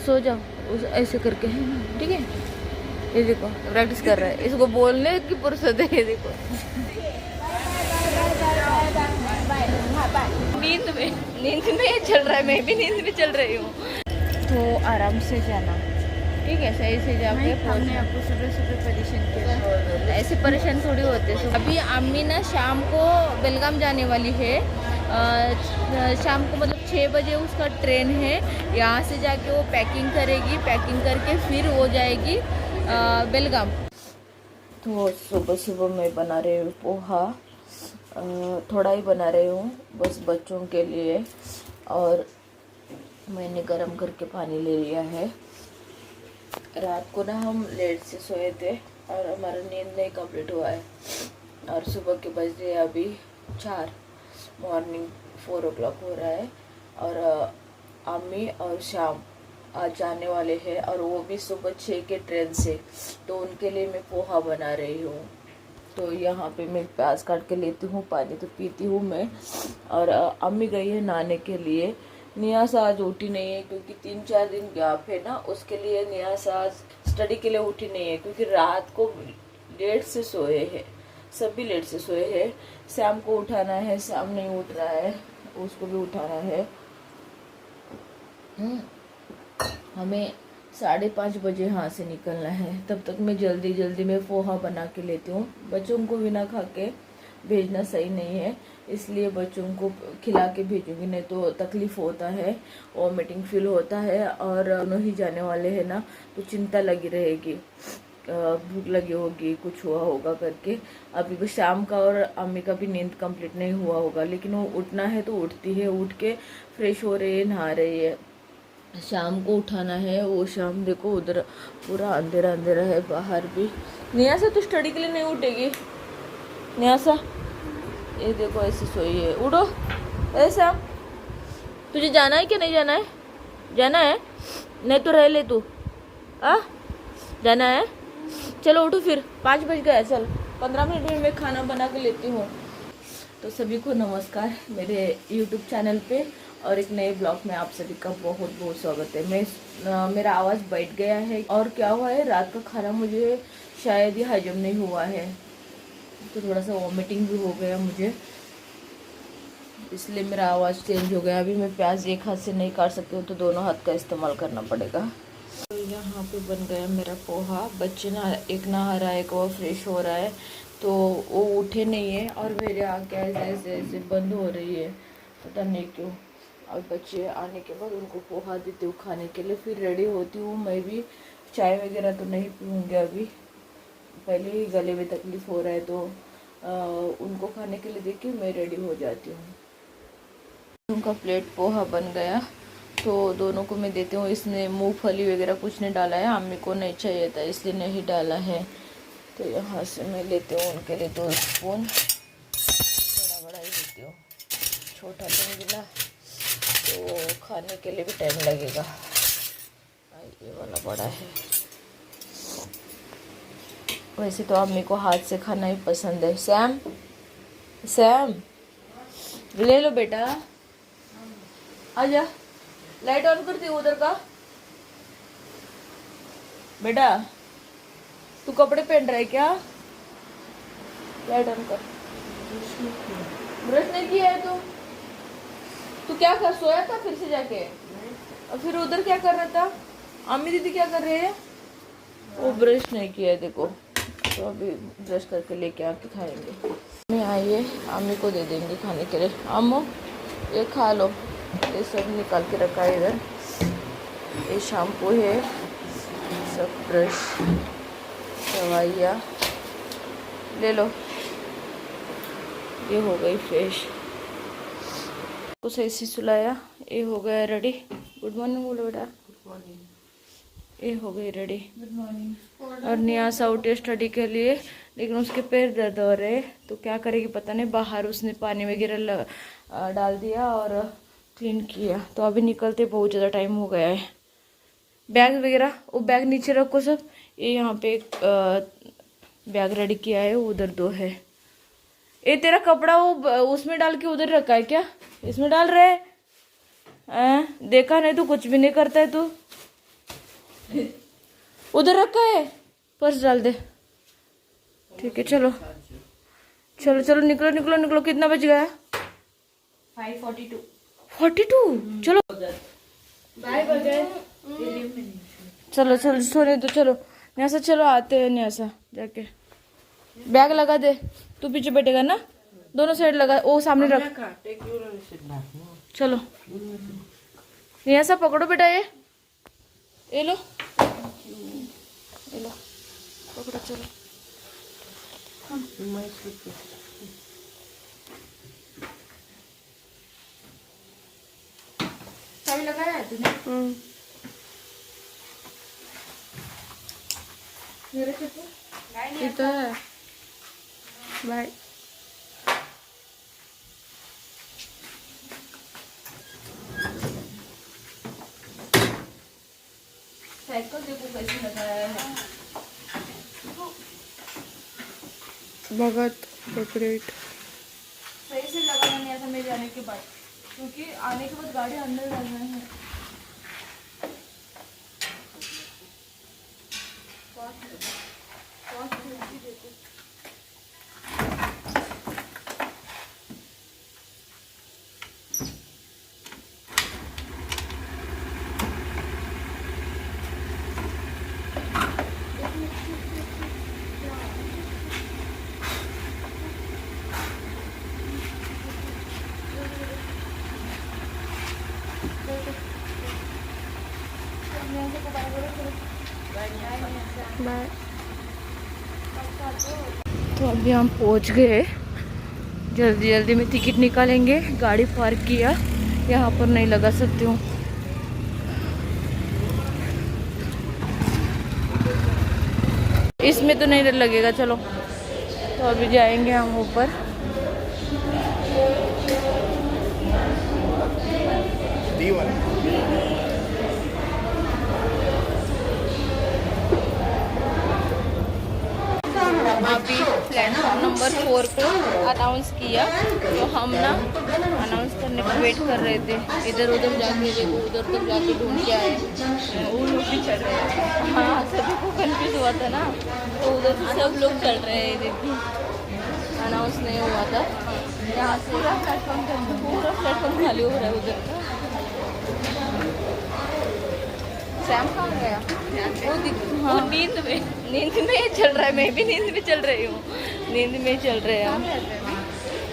सो जाओ उस ऐसे करके, ठीक है। ये देखो प्रैक्टिस कर रहा है, इसको बोलने की फुर्सत है। ये देखो नींद में चल रहा है, मैं भी नींद में चल रही हूँ। तो आराम से जाना, ठीक है, सही से जाके हमने आपको सुबह सुबह परेशान किया। ऐसे परेशान थोड़ी होते। अभी अम्मी ना शाम को बेलगाम जाने वाली है। शाम को मतलब 6 बजे उसका ट्रेन है। यहाँ से जाके वो पैकिंग करेगी, पैकिंग करके फिर वो जाएगी बेलगाम। तो सुबह सुबह मैं बना रही हूँ पोहा। थोड़ा ही बना रही हूँ बस बच्चों के लिए, और मैंने गरम करके पानी ले लिया है। रात को ना हम लेट से सोए थे और हमारा नींद नहीं कंप्लीट हुआ है, और सुबह के बजे अभी 4, मॉर्निंग 4 o'clock हो रहा है। और अम्मी और शाम आज जाने वाले हैं, और वो भी सुबह 6 के ट्रेन से, तो उनके लिए मैं पोहा बना रही हूँ। तो यहाँ पे मैं प्याज काट के लेती हूँ, पानी तो पीती हूँ मैं। और अम्मी गई है नहाने के लिए। नियास आज उठी नहीं है क्योंकि 3-4 दिन गैप है ना, उसके लिए नियास आज स्टडी के लिए उठी नहीं है, क्योंकि रात को लेट से सोए हैं, सभी लेट से सोए हैं। शाम को उठाना है, शाम नहीं उठ रहा है, उसको भी उठाना है। हमें 5:30 बजे यहाँ से निकलना है। तब तक मैं जल्दी जल्दी में पोहा बना के लेती हूँ। बच्चों को बिना खा के भेजना सही नहीं है, इसलिए बच्चों को खिला के भेजूंगी, नहीं तो तकलीफ होता है, वॉमिटिंग फील होता है। और दोनों ही जाने वाले हैं ना, तो चिंता लगी रहेगी, भूख लगी होगी, कुछ हुआ होगा करके। अभी भी शाम का और अम्मी का भी नींद कंप्लीट नहीं हुआ होगा, लेकिन वो उठना है तो उठती है, उठ के फ्रेश हो रही है, नहा रही है। शाम को उठाना है। वो शाम देखो उधर पूरा अंधेरा अंधेरा है बाहर भी। नियासा तो स्टडी के लिए नहीं उठेगी। नियासा ये देखो ऐसे सोई है, उठो। ऐसा तुझे जाना है कि नहीं जाना है? जाना है, नहीं तो रह ले तू। जाना है, चलो उठो फिर, 5 बज गया, चल 15 मिनट में मैं खाना बना के लेती हूँ। तो सभी को नमस्कार मेरे यूट्यूब चैनल पे, और एक नए ब्लॉग में आप सभी का बहुत बहुत स्वागत है। मेरा आवाज़ बैठ गया है, और क्या हुआ है, रात का खाना मुझे शायद ही हजम नहीं हुआ है, तो थोड़ा सा वॉमिटिंग भी हो गया मुझे, इसलिए मेरा आवाज़ चेंज हो गया। अभी मैं प्याज एक हाथ से नहीं काट सकती हूँ, तो दोनों हाथ का इस्तेमाल करना पड़ेगा। तो यहाँ पे बन गया मेरा पोहा। बच्चे ना, एक नहा रहा है, एक वो फ्रेश हो रहा है, तो वो उठे नहीं है, और मेरे आँखें ऐसे ऐसे बंद हो रही है, पता नहीं क्यों। और बच्चे आने के बाद उनको पोहा देती हूँ खाने के लिए, फिर रेडी होती हूँ। मैं भी चाय वगैरह तो नहीं पीऊँगी अभी, पहले ही गले में तकलीफ़ हो रहा है, तो उनको खाने के लिए देख के मैं रेडी हो जाती हूँ। उनका प्लेट पोहा बन गया, तो दोनों को मैं देती हूँ। इसने मूंगफली वगैरह कुछ नहीं डाला है, अम्मी को नहीं चाहिए था इसलिए नहीं डाला है। तो यहाँ से मैं लेती हूँ उनके लिए 2 स्पून, बड़ा बड़ा ही लेती हूँ, छोटा नहीं मिला तो खाने के लिए भी टाइम लगेगा। ये वाला बड़ा है। वैसे तो अम्मी को हाथ से खाना ही पसंद है। सैम, सैम ले लो बेटा, आजा, लाइट ऑन कर दी उधर का। बेटा तू कपड़े पहन रहा है क्या? लाइट ऑन कर। ब्रश नहीं किया है तू क्या कर, सोया था फिर से जाके? और फिर उधर क्या कर रहा था? अम्मी दीदी क्या कर रहे हैं? वो ब्रश नहीं किया है देखो, तो अभी ब्रश करके लेके आके खाएंगे। मैं आइए, अम्मी को दे देंगे खाने के लिए। अम्मो ये खा लो, ये सब निकाल के रखा है इधर। ये शैम्पू है, सब ब्रश, दवाइयाँ ले लो। ये हो गई फ्रेश, उसे ऐसे सुलाया, ये हो गया रेडी। गुड मॉर्निंग बोलो बेटा। Good morning. ये हो गई रेडी। Good morning. और नियास आउट है स्टडी के लिए, लेकिन उसके पैर दर्द हो रहे, तो क्या करेगी पता नहीं। बाहर उसने पानी वगैरह डाल दिया और क्लीन किया, तो अभी निकलते बहुत ज़्यादा टाइम हो गया है। बैग वगैरह, वो बैग नीचे रखो सब। ये यहाँ पे एक बैग रेडी किया है, उधर 2 है। ये तेरा कपड़ा वो उसमें डाल के उधर रखा है क्या? इसमें डाल रहे हैं? देखा नहीं तो कुछ भी नहीं करता है तू। उधर रखा है, पर्स डाल दे। ठीक है चलो चलो चलो निकलो निकलो निकलो। कितना बज गया? 5:42। 42। चलो बाय बजे। चलो चलो सोने तो चलो न्यासा, चलो आते हैं न्यासा जाके। बैग लगा दे, तू पीछे बैठेगा ना, दोनों साइड लगा, वो सामने रख। चलो न्यासा पकड़ो बेटा, ये लो ये लो पकड़ो चलो। चाबी लगाया है तूने? मेरे चप्पल इधर है। बाय। साइकिल देखो कैसे लगाया है। भगत कॉर्पोरेट सही से लगाना नहीं ऐसा मेरे आने के बाद, क्योंकि आने के बाद गाड़ी अंदर लगाना है। बाय। तो अभी हम पहुंच गए, जल्दी जल्दी में टिकट निकालेंगे। गाड़ी पार्क किया, यहाँ पर नहीं लगा सकती हूँ। इसमें तो नहीं लगेगा। चलो तो अभी जाएंगे हम ऊपर। अभी प्लेटफॉर्म नंबर 4 को अनाउंस किया, तो हम ना अनाउंस करने को वेट कर रहे थे। इधर उधर जाके देखो, उधर तक जाके ढूंढ के आए, वो लोग भी चल रहे हैं। हाँ सभी को कंफ्यूज हुआ था ना, तो उधर से सब लोग चल रहे हैं। देखिए अनाउंस नहीं हुआ था, यहाँ से पूरा प्लेटफॉर्म खाली हो रहा है उधर का। सैम कहाँ गया? वो हाँ। वो नींद में चल रहा है। मैं भी नींद में चल रही हूँ, नींद में चल रहे हैं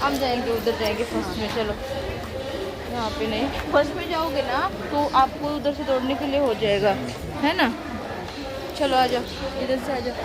हम जाएंगे उधर जाएंगे फर्स्ट में। चलो यहाँ पे नहीं, फर्स्ट में जाओगे ना तो आपको उधर से दौड़ने के लिए हो जाएगा, है ना। चलो आ जाओ, इधर से आ जाओ।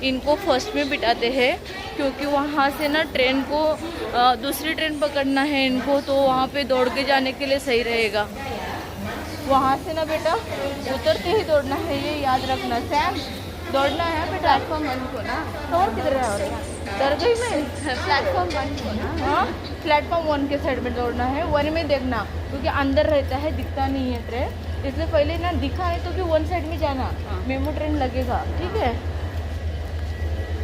इनको फर्स्ट में बिठाते हैं क्योंकि वहाँ से ना ट्रेन को दूसरी ट्रेन पकड़ना है इनको, तो वहाँ पे दौड़ के जाने के लिए सही रहेगा। वहाँ से ना बेटा उतरते ही दौड़ना है, ये याद रखना। सैम दौड़ना है बेटा। प्लेटफॉर्म 1 को ना, और किधर है? और डर गई मैं। प्लेटफॉर्म 1 को ना, हाँ प्लेटफॉर्म 1 के साइड में दौड़ना है। 1 में देखना, क्योंकि अंदर रहता है, दिखता नहीं है ट्रेन, इसलिए पहले ना दिखा है तो फिर 1 साइड में जाना। मेमो ट्रेन लगेगा, ठीक है।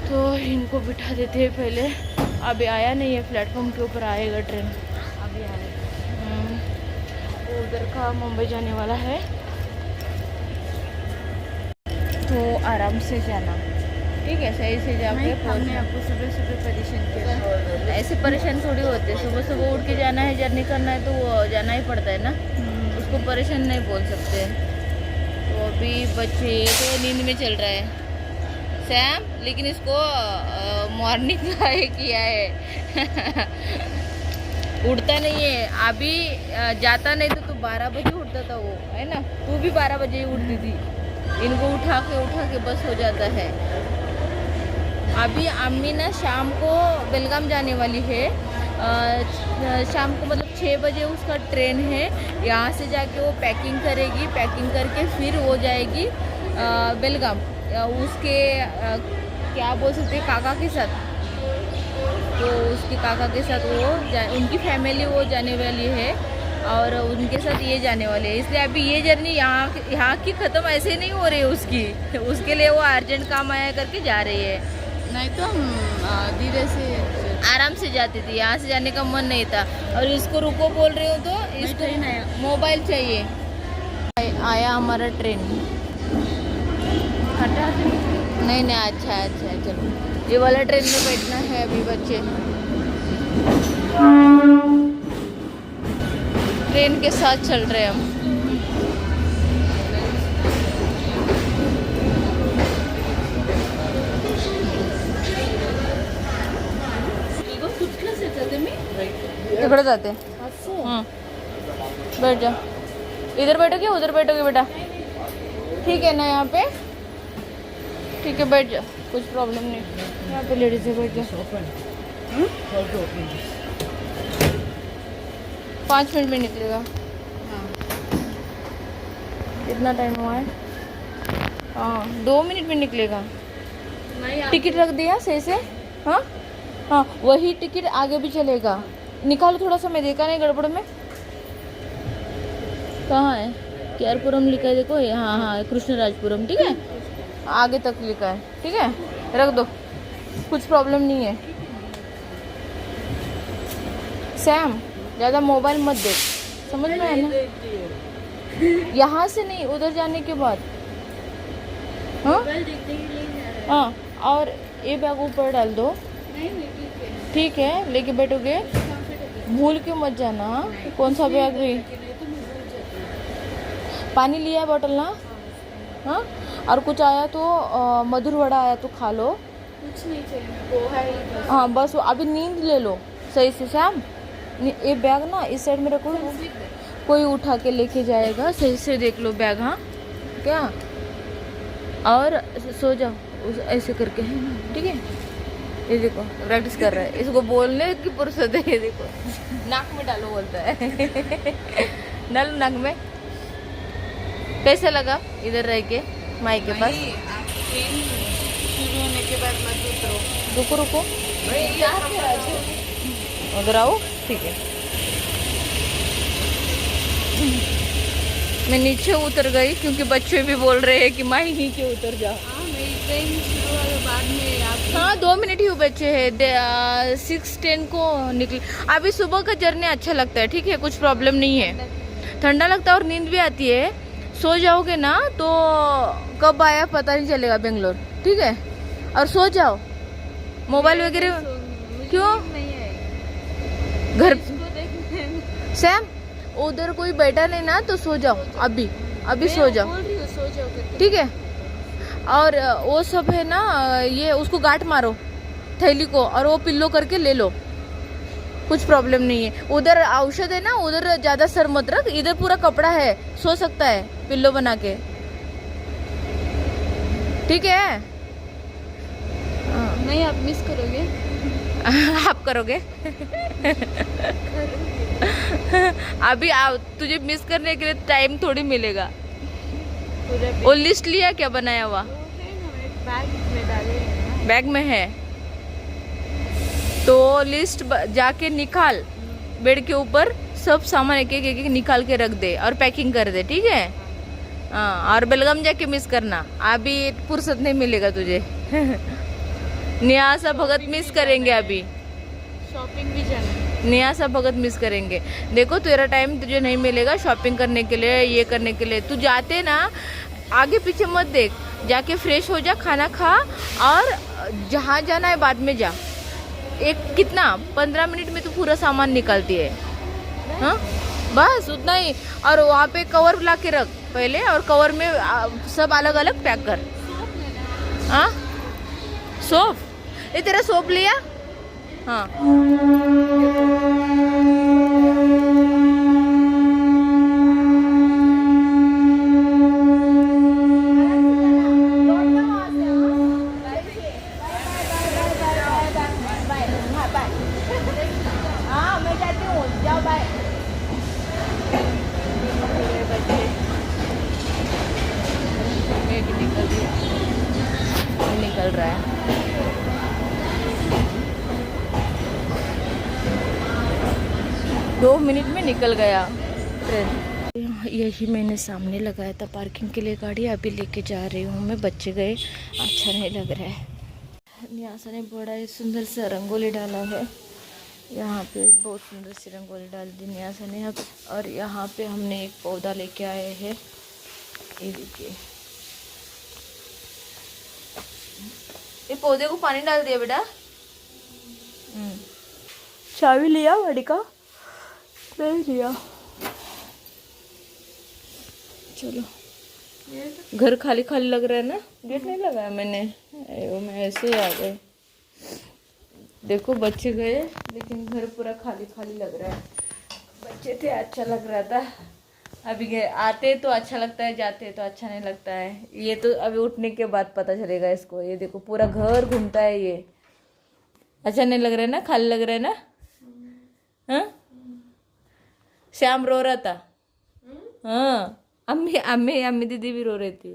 तो इनको बिठा देते हैं पहले। अभी आया नहीं है, प्लेटफॉर्म के ऊपर आएगा ट्रेन, अभी आएगा। उधर का मुंबई जाने वाला है, तो आराम से जाना, ठीक है। सही से जाके हमने आपको सुबह सुबह परेशान किया। ऐसे परेशान थोड़ी होते। सुबह सुबह उठ के जाना है, जर्नी करना है तो वो जाना ही पड़ता है ना, उसको परेशान नहीं बोल सकते। तो अभी बच्चे तो नींद में चल रहा है सैम, लेकिन इसको मॉर्निंग का ये किया है उठता नहीं है। अभी जाता नहीं तो 12 बजे उठता था वो, है ना। तू भी 12 बजे ही उठती थी। इनको उठा के बस हो जाता है। अभी अम्मी ना शाम को बेलगाम जाने वाली है। शाम को मतलब 6 बजे उसका ट्रेन है। यहाँ से जाके वो पैकिंग करेगी, पैकिंग करके फिर वो जाएगी बेलगाम, उसके क्या बोल सकते हैं, काका के साथ। तो उसके काका के साथ उनकी फैमिली वो जाने वाली है और उनके साथ ये जाने वाले हैं। इसलिए अभी ये जर्नी यहाँ की ख़त्म ऐसे नहीं हो रही है उसकी, उसके लिए वो अर्जेंट काम आया करके जा रही है। नहीं तो हम धीरे से आराम से जाती थी, यहाँ से जाने का मन नहीं था। और इसको रुको बोल रही हूँ तो इसको मोबाइल चाहिए। आया हमारा ट्रेन। हटा नहीं नहीं, अच्छा है अच्छा है, चलो ये वाला ट्रेन में बैठना है अभी बच्चे। ट्रेन के साथ चल रहे हैं हम। इकडे जाते। बैठ जा, इधर बैठोगे उधर बैठोगे बेटा? ठीक है ना यहाँ पे? ठीक है बैठ जा, कुछ प्रॉब्लम नहीं। यहाँ पे लेडीज है, बैठ जा। 5 मिनट में निकलेगा। कितना टाइम हुआ है? हाँ 2 मिनट में निकलेगा। टिकट रख दिया सही से? हाँ हाँ, वही टिकट आगे भी चलेगा। निकालो थोड़ा सा, मैं देखा नहीं गड़बड़ में। कहाँ है? केआरपुरम लिखा है देखो ये। हाँ हाँ, कृष्णराजपुरम, ठीक है आगे तक लिखा है, ठीक है रख दो, कुछ प्रॉब्लम नहीं है। सैम ज़्यादा मोबाइल मत देख, समझ में है ना? यहाँ से नहीं, उधर जाने के बाद। हाँ हाँ, और ये बैग ऊपर डाल दो। ठीक है लेके बैठोगे, भूल के मत जाना। कौन सा बैग भी? पानी लिया बोतल ना? हाँ, और कुछ आया तो मधुर वड़ा आया तो खा लो। कुछ नहीं चाहिए। हाँ बस अभी नींद ले लो सही से। शाम ये बैग ना इस साइड में रखो, कोई उठा के लेके जाएगा। सही से देख लो बैग। हाँ क्या? और सो जाओ ऐसे करके, है ना? ठीक है, ये देखो प्रैक्टिस कर रहा है, इसको बोलने की फुर्सत है। ये देखो नाक में डालो बोलता है। डालो नाक में। कैसे लगा इधर रह के माई के पास? शुरू होने के बाद मत उतरो। रुको रुको, उधर आओ। ठीक है, मैं नीचे उतर गई क्योंकि बच्चे भी बोल रहे हैं कि माई नीचे उतर जा। हाँ मेरी ट्रेन शुरू होने के बाद में आप। हाँ 2 मिनट ही बचे हैं, 6:10 को निकले। अभी सुबह का जर्नी अच्छा लगता है, ठीक है कुछ प्रॉब्लम नहीं है। ठंडा लगता है और नींद भी आती है। सो जाओगे ना तो कब आया पता नहीं चलेगा बेंगलोर, ठीक है? और सो जाओ, मोबाइल वगैरह क्यों नहीं है घर। देखने। सैम उधर कोई बैठा नहीं ना, तो सो जाओ अभी, अभी सो जाओ, बोल रही हूँ सो जाओ करके। ठीक है? और वो सब है ना, ये उसको गांठ मारो थैली को, और वो पिल्लो करके ले लो, कुछ प्रॉब्लम नहीं है। उधर औषध है ना, उधर ज़्यादा सर मत रख, इधर पूरा कपड़ा है, सो सकता है पिल्लो बना के, ठीक है? नहीं आप मिस करोगे। आप करोगे? अभी तुझे मिस करने के लिए टाइम थोड़ी मिलेगा। वो लिस्ट लिया क्या बनाया हुआ? बैग में डाले हैं ना। बैग में है तो लिस्ट जाके निकाल, बेड के ऊपर सब सामान एक एक निकाल के रख दे और पैकिंग कर दे, ठीक है? हाँ, और बेलगाम जाके मिस करना, अभी फुर्सत नहीं मिलेगा तुझे। न्यासा भगत मिस करेंगे अभी, शॉपिंग भी जाना। न्यासा भगत मिस करेंगे। देखो तेरा टाइम तुझे नहीं मिलेगा शॉपिंग करने के लिए, ये करने के लिए। तू जाते ना आगे पीछे मत देख, जाके फ्रेश हो जा, खाना खा, और जहाँ जाना है बाद में जा। एक कितना 15 मिनट में तो पूरा सामान निकालती है। हाँ बस उतना ही। और वहाँ पे कवर ला के रख पहले, और कवर में सब अलग अलग पैक कर। हाँ सोप, ये तेरा सोप लिया? हाँ निकल रहा है। दो मिनट में निकल गया ट्रेन। यही मैंने सामने लगाया था पार्किंग के लिए गाड़ी, अभी लेके जा रही हूँ मैं। बच्चे गए, अच्छा नहीं लग रहा है। न्यासा ने बड़ा ही सुंदर सा रंगोली डाला है यहाँ पे, बहुत सुंदर सी रंगोली डाल दी न्यासा ने। अब और यहाँ पे हमने एक पौधा लेके आए हैं, ये देखिए, ये पौधे को पानी डाल दिया बेटा। चाबी लिया गाड़ी का? नहीं लिया। चलो, घर खाली खाली लग रहा है ना, गेट नहीं लगाया मैंने। मैं ऐसे ही आ गए। देखो बच्चे गए लेकिन घर पूरा खाली खाली लग रहा है। बच्चे थे अच्छा लग रहा था, अभी गए। आते तो अच्छा लगता है, जाते तो अच्छा नहीं लगता है। ये तो अभी उठने के बाद पता चलेगा इसको। ये देखो पूरा घर घूमता है ये। अच्छा नहीं लग रहा है ना, खाली लग रहा है ना। हाँ, श्याम रो रहा था। हाँ, अम्मी अम्मी अम्मी दीदी भी रो रही थी।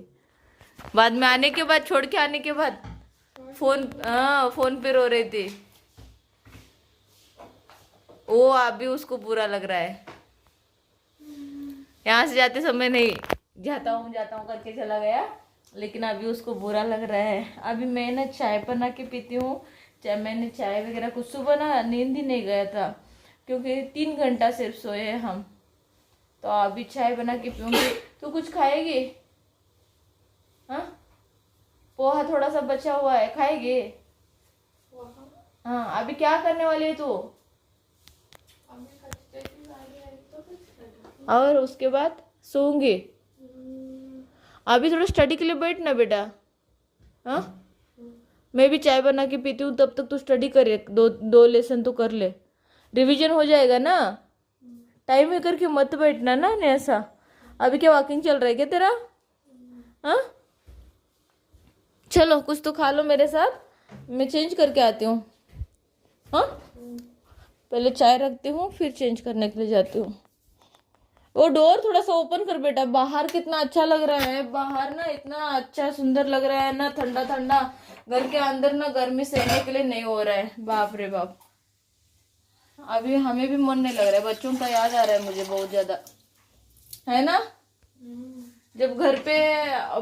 बाद में आने के बाद, छोड़ के आने के बाद फोन पे रो रही थी। वो अभी उसको बुरा लग रहा है। यहाँ से जाते समय नहीं, जाता हूँ करके चला गया, लेकिन अभी उसको बुरा लग रहा है। अभी मैं ना चाय बना के पीती हूँ। मैंने चाय वगैरह कुछ, सुबह ना नींद ही नहीं गया था क्योंकि 3 घंटा सिर्फ सोए हैं हम। तो अभी चाय बना के पीऊंगी। तू कुछ खाएगी? हाँ, पोहा थोड़ा सा बचा हुआ है, खाएगी? हाँ, अभी क्या करने वाली है तू? और उसके बाद सोऊंगी। अभी थोड़ा स्टडी के लिए बैठ ना बेटा। हाँ, मैं भी चाय बना के पीती हूँ, तब तक तू स्टडी करे। दो लेसन तो कर ले, रिवीजन हो जाएगा ना। टाइम में करके मत बैठना ना ऐसा। अभी क्या वॉकिंग चल रहा है क्या तेरा? हाँ, चलो कुछ तो खा लो मेरे साथ, मैं चेंज करके आती हूँ। हाँ, पहले चाय रखती हूँ फिर चेंज करने के लिए जाती हूँ। वो डोर थोड़ा सा ओपन कर बेटा। बाहर कितना अच्छा लग रहा है, बाहर ना इतना अच्छा सुंदर लग रहा है ना, ठंडा ठंडा। घर के अंदर ना गर्मी सहने के लिए नहीं हो रहा है। बाप रे बाप, अभी हमें भी मन नहीं लग रहा है। बच्चों का याद आ रहा है मुझे बहुत ज्यादा, है ना। जब घर पे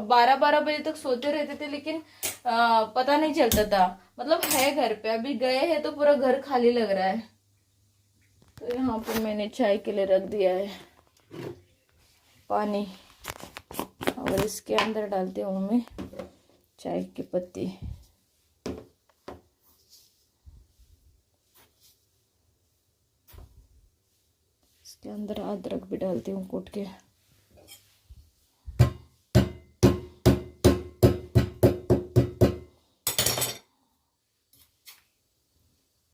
12-12 बजे तक सोते रहते थे, लेकिन पता नहीं चलता था। मतलब है घर पे, अभी गए हैं तो पूरा घर खाली लग रहा है। तो यहाँ पे मैंने चाय के लिए रख दिया है पानी, और इसके अंदर डालती हूँ मैं चाय की पत्ती। इसके अंदर अदरक भी डालती हूँ कूट के।